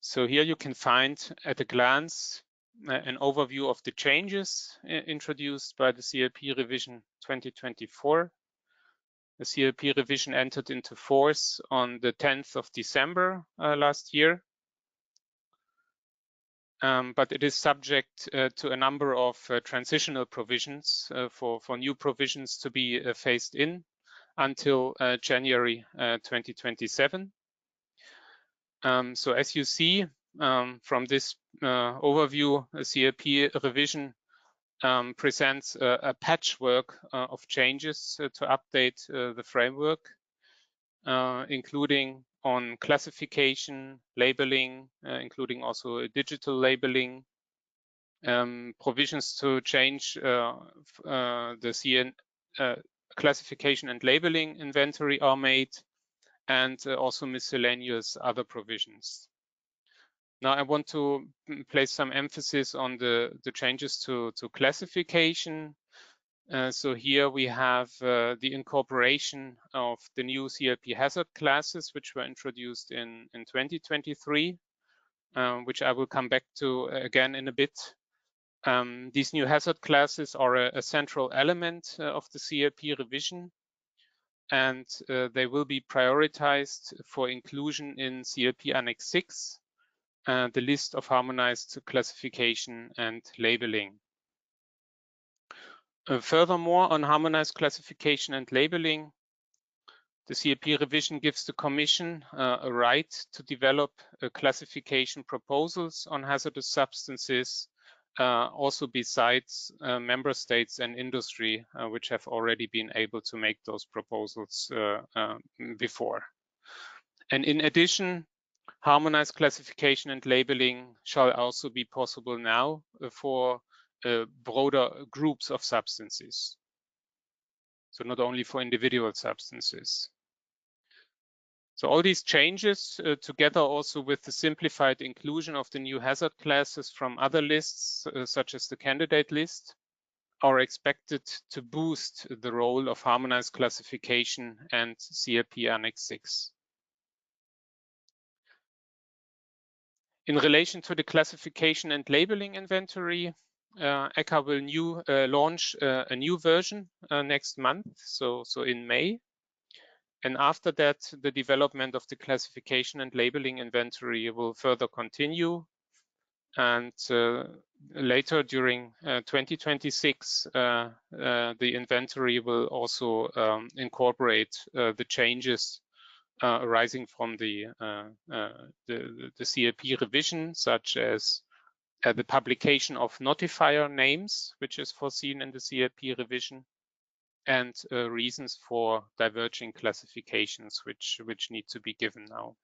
So here you can find at a glance an overview of the changes introduced by the CLP revision 2024. The CLP revision entered into force on the 10th of December last year. But it is subject to a number of transitional provisions for new provisions to be phased in until January 2027. So as you see from this overview, the CLP revision presents a patchwork of changes to update the framework, including on classification, labeling, including also digital labeling, provisions to change the CN classification and labeling inventory are made, and also miscellaneous other provisions. Now I want to place some emphasis on the changes to classification. So here we have the incorporation of the new CLP hazard classes, which were introduced in 2023, which I will come back to again in a bit. These new hazard classes are a central element of the CLP revision, and they will be prioritized for inclusion in CLP Annex 6, the list of harmonized classification and labeling. Furthermore, on harmonized classification and labeling, the CLP revision gives the Commission a right to develop classification proposals on hazardous substances, also besides member states and industry, which have already been able to make those proposals before. And in addition, harmonized classification and labeling shall also be possible now for broader groups of substances. So not only for individual substances. So all these changes together also with the simplified inclusion of the new hazard classes from other lists, such as the candidate list, are expected to boost the role of harmonized classification and CLP Annex 6. In relation to the classification and labeling inventory, ECHA will launch a new version next month, so in May. And after that, the development of the classification and labeling inventory will further continue. And later during 2026, the inventory will also incorporate the changes arising from the CLP revision, such as the publication of notifier names, which is foreseen in the CLP revision, and reasons for diverging classifications, which need to be given now.